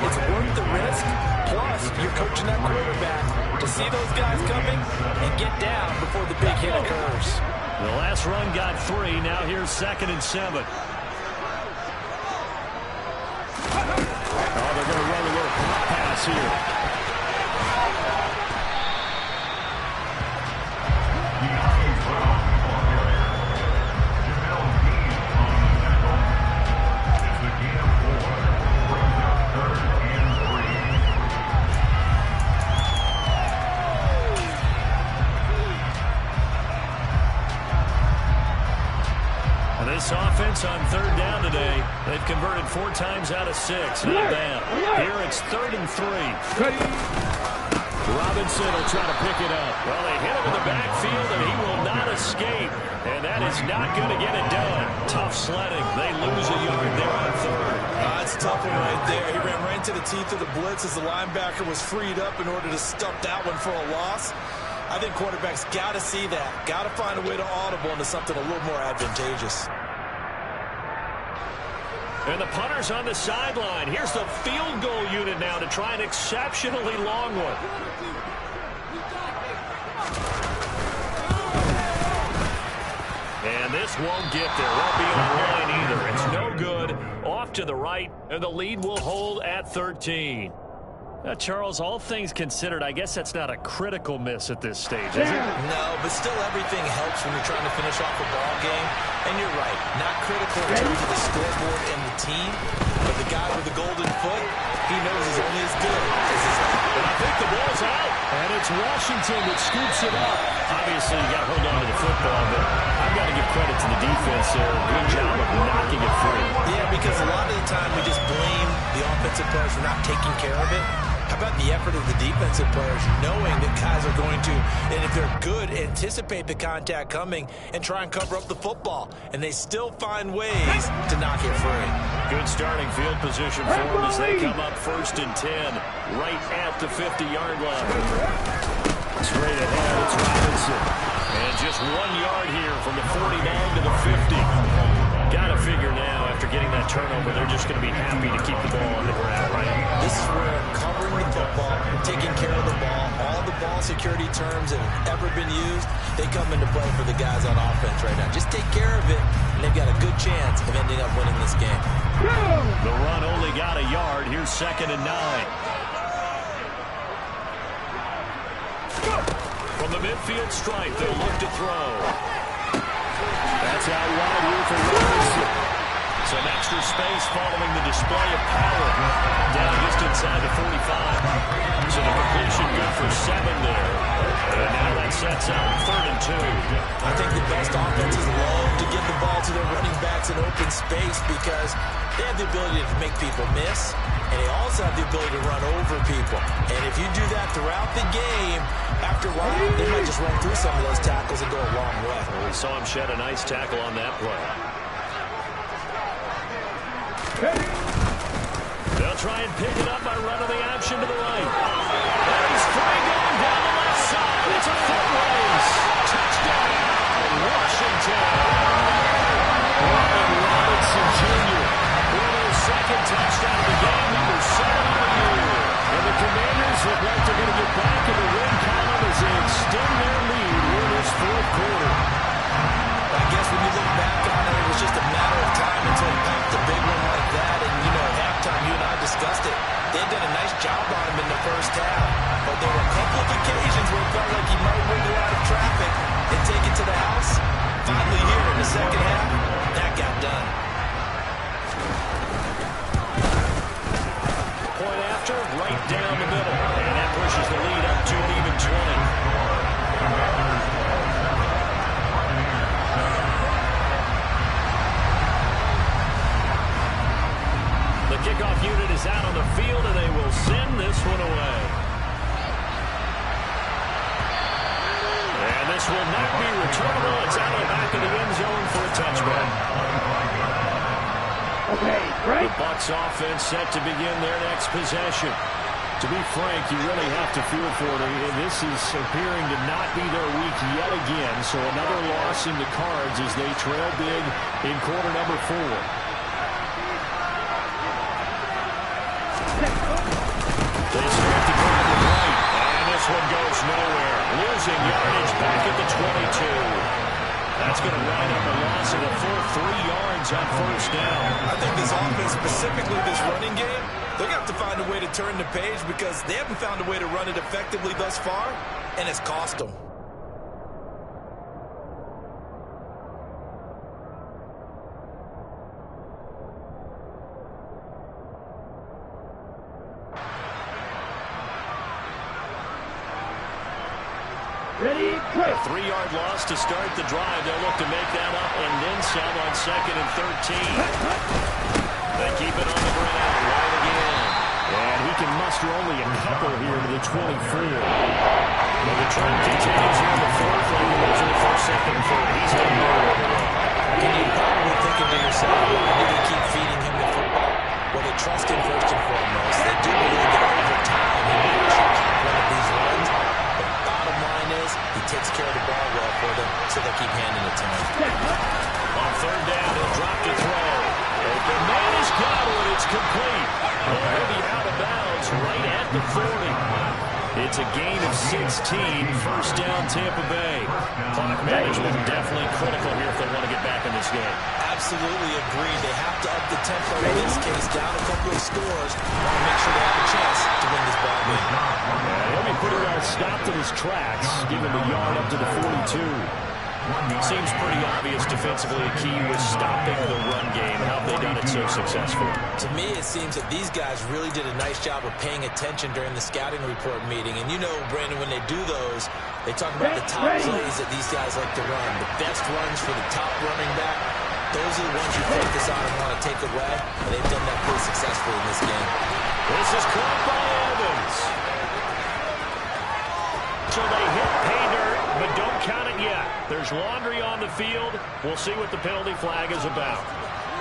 Speaker 4: it's worth the risk. Plus, you're coaching that quarterback to see those guys coming and get down before the big hit occurs.
Speaker 2: The last run got 3. Now here's 2nd and 7. Oh, they're going to run a little pop pass here. This offense on 3rd down today, they've converted 4 times out of 6. Not bad. Here it's 3rd and 3. Robinson will try to pick it up. Well, they hit him in the backfield, and he will not escape. And that is not going to get it done. Tough sledding. They lose a yard there on 3rd.
Speaker 4: That's a tough one right there. He ran right into the teeth of the blitz as the linebacker was freed up in order to stuff that one for a loss. I think quarterbacks got to see that. Got to find a way to audible into something a little more advantageous.
Speaker 2: And the punter's on the sideline. Here's the field goal unit now to try an exceptionally long one. And this won't get there. Won't be on line either. It's no good. Off to the right, and the lead will hold at 13. Now, Charles, all things considered, I guess that's not a critical miss at this stage, is it?
Speaker 4: No, but still everything helps when you're trying to finish off a ball game. And you're right, not critical in terms of the scoreboard and the team, but the guy with the golden foot, he knows he's only as good as his own.
Speaker 2: And I think the ball's out, and it's Washington that scoops it up. Obviously, you got to hold on to the football, but I've got to give credit to the defense there. Good job of knocking it free.
Speaker 4: Yeah, because a lot of the time we just blame the offensive players for not taking care of it. How about the effort of the defensive players knowing that guys are going to, and if they're good, anticipate the contact coming and try and cover up the football. And they still find ways to knock it free.
Speaker 2: Good starting field position for them as they come up 1st and 10 right at the 50-yard line. Straight ahead, it's Robinson. And just 1 yard here from the 49 to the 50. Got to figure now, after getting that turnover, they're just going to be happy to keep the ball on the ground, right?
Speaker 4: This is where covering the football, taking care of the ball, all the ball security terms that have ever been used, they come into play for the guys on offense right now. Just take care of it, and they've got a good chance of ending up winning this game.
Speaker 2: The run only got a yard. Here's 2nd and 9. From the midfield stripe, they'll look to throw. That's out wide here for Robinson. Some extra space following the display of power. Down just inside the 45. So the completion good for 7 there. And now that sets up 3rd and 2.
Speaker 4: I think the best offenses love to give the ball to their running backs in open space because they have the ability to make people miss, and they also have the ability to run over people. And if you do that throughout the game, after a while, they might just run through some of those tackles and go a long way.
Speaker 2: Well, we saw him shed a nice tackle on that play. They'll try and pick it up by running the option to the right. There's free going down the left side. It's a foot race. Touchdown, Washington. Ryan Robinson Jr. with his 2nd touchdown of the game, number 7 on the year. And the Commanders look like they're going to get back in the win column as they extend their lead in this 4th quarter.
Speaker 4: I guess when you look back on it, it was just a matter of time until he popped a big one like that. And, you know, at halftime, you and I discussed it. They did a nice job on him in the first half. But there were a couple of occasions where it felt like he might wiggle out of traffic and take it to the house. Finally here in the 2nd half, that got done.
Speaker 2: Point after, right down the middle. And that pushes the lead up to an even 20. The kickoff unit is out on the field, and they will send this one away. And this will not be returnable. It's out of the back of the end zone for a touchback.
Speaker 3: Okay, right.
Speaker 2: The Bucs offense set to begin their next possession. To be frank, you really have to feel for it. This is appearing to not be their week yet again, so another loss in the cards as they trail big in quarter number 4. They start to go to the right, and this one goes nowhere. Losing yardage back at the 22. That's going to wind up a loss of a full 3 yards on 1st down.
Speaker 4: I think this offense, specifically this running game, they're going to have to find a way to turn the page because they haven't found a way to run it effectively thus far, and it's cost them.
Speaker 3: Ready, play.
Speaker 2: A 3-yard loss to start the drive. They'll look to make that up and then some on 2nd and 13. They keep it on the ground right again. And he can muster only a couple here to the 24. Well, the trend continues here in the 4th, like it was in the 1st, 2nd, and 3rd. He's done nowhere to run.
Speaker 4: And you're probably thinking to yourself, I need to keep feeding him the football. Well, they trust him first and foremost. They do believe that over time he may actually keep one of these runs. But bottom line is, he takes care of the ball well for them, so they'll keep handing it to him.
Speaker 2: On 3rd down, he'll drop to throw. Open man is got it. It's complete. And he'll be out of bounds right at the 40. It's a gain of 16, 1st down Tampa Bay. Clock management definitely critical here if they want to get back in this game.
Speaker 4: Absolutely agree. They have to up the tempo in this case, down a couple of scores. Want to make sure they have a chance to win this ball game.
Speaker 2: He'll be putting out stopped in his tracks, giving the yard up to the 42. Seems pretty obvious defensively a key was stopping the run game. How have they done it so successfully?
Speaker 4: To me, it seems that these guys really did a nice job of paying attention during the scouting report meeting. And you know, Brandon, when they do those, they talk about the top plays that these guys like to run. The best runs for the top running back. Those are the ones you focus on and want to take away. And they've done that pretty successfully in this game.
Speaker 2: This is caught by Evans. So they hit pay dirt, but don't count it yet. There's laundry on the field. We'll see what the penalty flag is about.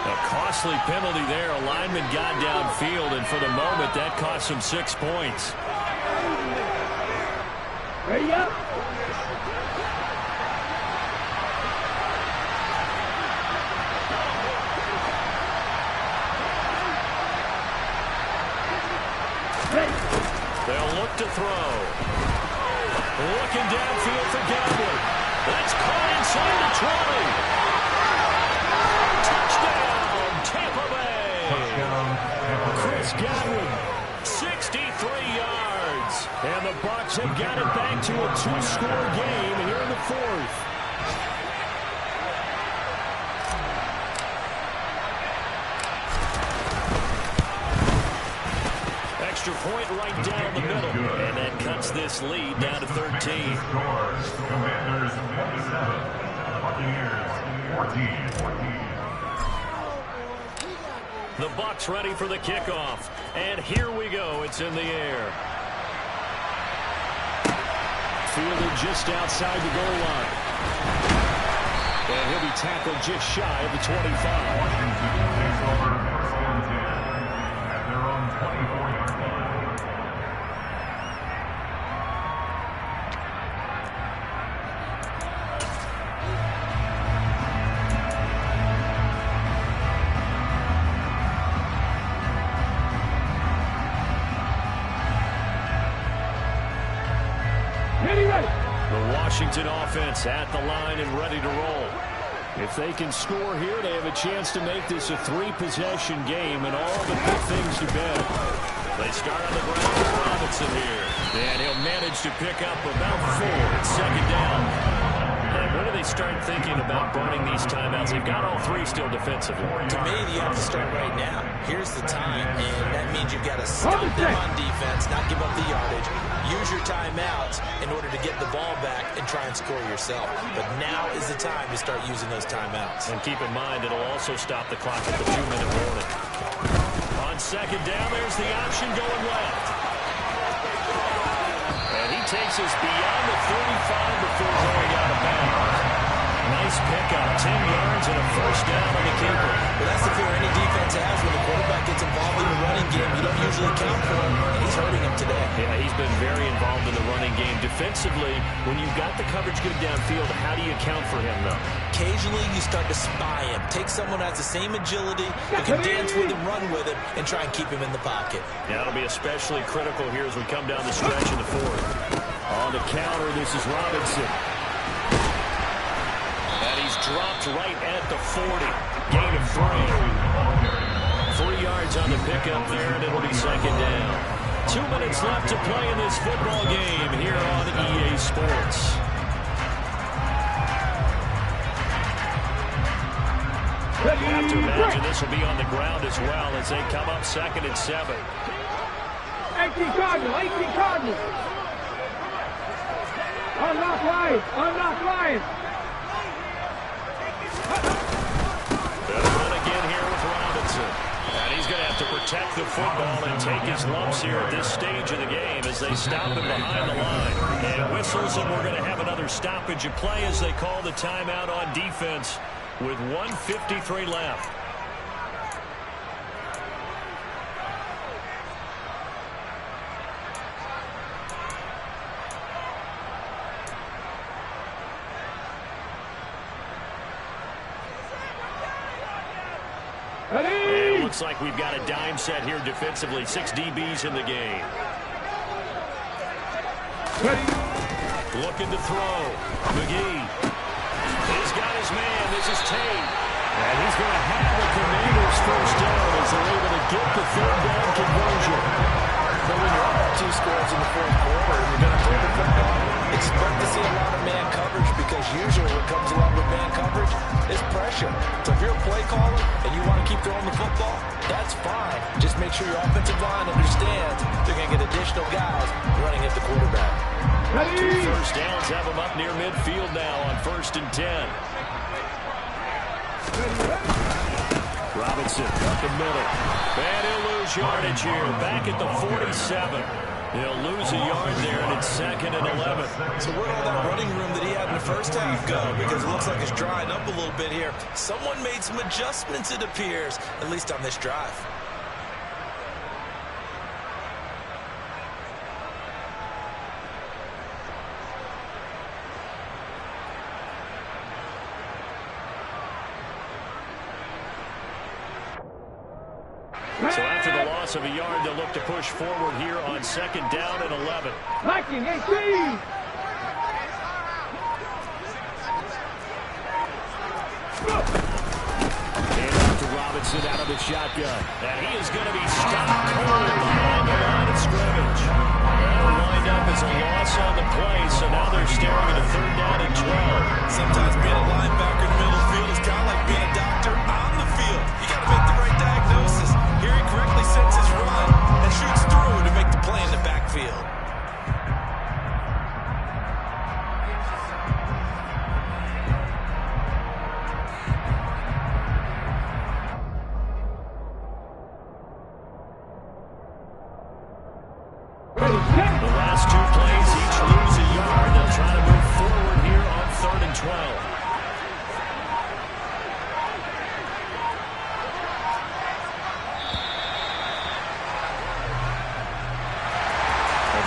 Speaker 2: A costly penalty there. A lineman got downfield, and for the moment, that cost him 6 points.
Speaker 3: Ready up.
Speaker 2: They'll look to throw. Looking downfield for Godwin. That's caught inside the 20. Touchdown, Tampa Bay. Chris Godwin, 63 yards. And the Bucs have got it back to a 2-score game here in the fourth. Extra point right down the middle. And that cuts this lead down to 13.
Speaker 5: Commanders 27, Buccaneers 14.
Speaker 2: The Bucs ready for the kickoff. And here we go. It's in the air. Fielded just outside the goal line. And he'll be tackled just shy of the 25.
Speaker 5: Washington takes over first and 10 at their own 24-yard line.
Speaker 2: The Washington offense at the line and ready to roll. If they can score here, they have a chance to make this a 3-possession game and all the good things to bed. They start on the ground with Robinson here. And he'll manage to pick up about 4 at second down. And when do they start thinking about burning these timeouts? They've got all 3 still defensively.
Speaker 4: To me, you have to start right now. Here's the time, and that means you've got to stop them on defense, not give up the yardage. Use your timeouts in order to get the ball back and try and score yourself. But now is the time to start using those timeouts.
Speaker 2: And keep in mind, it'll also stop the clock at the 2-minute warning. On second down, there's the option going left. And he takes us beyond the 35 before going out of bounds. Nice pickup, 10 yards and a first down on the keeper.
Speaker 4: Well, that's the fear any defense has when the quarterback gets involved in the running game. You don't usually count for him, and he's hurting him today.
Speaker 2: Yeah, he's been very involved in the running game. Defensively, when you've got the coverage good downfield, how do you account for him, though?
Speaker 4: Occasionally, you start to spy him. Take someone who has the same agility, who can dance with him, run with him, and try and keep him in the pocket.
Speaker 2: Yeah, it'll be especially critical here as we come down the stretch in the fourth. On the counter, this is Robinson. And he's dropped right at the 40. Gain of 3. 3 yards on the pickup there, and it'll be second down. 2 minutes left to play in this football game here on EA Sports. I have to imagine this will be on the ground as well as they come up second and 7.
Speaker 3: 18 Cardinals. Unlock Lions.
Speaker 2: They'll run again here with Robinson. And he's going to have to protect the football and take his lumps here at this stage of the game as they stop him behind the line. And whistles, and we're going to have another stoppage of play as they call the timeout on defense with 1:53 left. It looks like we've got a dime set here defensively. 6 DBs in the game. Looking to throw. McGee. He's got his man. This is Tate. And he's going to have the Commanders first down as they're able to get the third down conversion.
Speaker 4: But when you're up 2 scores in the fourth quarter and you're going to throw the football, expect to see a lot of man coverage because usually what comes along with man coverage is pressure. So if you're a play caller and you want to keep throwing the football, that's fine. Just make sure your offensive line understands they're going to get additional guys running at the quarterback.
Speaker 2: 2 first downs have them up near midfield now on 1st and 10. Robinson up the middle. And he'll lose yardage here. Back at the 47. He'll lose a yard there, and it's 2nd and 11.
Speaker 4: So where'd all that running room that he had in the first half go? Because it looks like it's drying up a little bit here. Someone made some adjustments, it appears, at least on this drive.
Speaker 2: So after the loss of a yard, they'll look to push forward here on 2nd down and 11.
Speaker 3: Viking 18.
Speaker 2: Robinson out of the shotgun. And he is going to be stopped cold behind the line of scrimmage. That'll wind up as a loss on the play, so now they're staring at a 3rd down and 12.
Speaker 6: Sometimes being a linebacker in the middle of the field is kind of like being a doctor on the field. You got to make the right diagnosis. Here he correctly sets his run and shoots through to make the play in the backfield.
Speaker 2: The last 2 plays each lose a yard. They'll try to move forward here on 3rd and 12.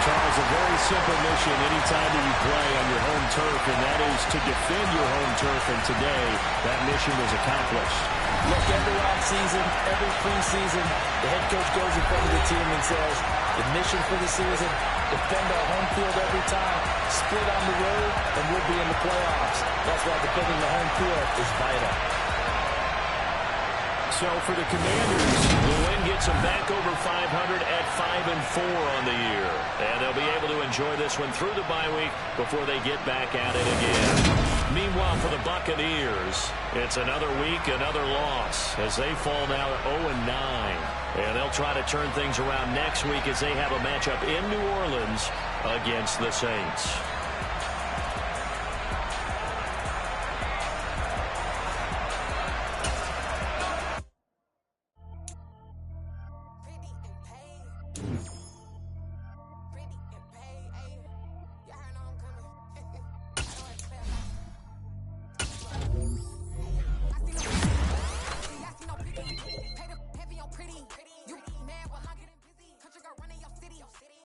Speaker 2: Charles, a very simple mission anytime that you play on your home turf, and that is to defend your home turf, and today that mission was accomplished.
Speaker 4: Look, every offseason, every preseason, the head coach goes in front of the team and says, the mission for the season, defend our home field every time, split on the road, and we'll be in the playoffs. That's why defending the home field is vital.
Speaker 2: So for the Commanders, the win gets them back over 500 at 5-4 on the year. And they'll be able to enjoy this one through the bye week before they get back at it again. Meanwhile, for the Buccaneers, it's another week, another loss as they fall now at 0-9. And they'll try to turn things around next week as they have a matchup in New Orleans against the Saints.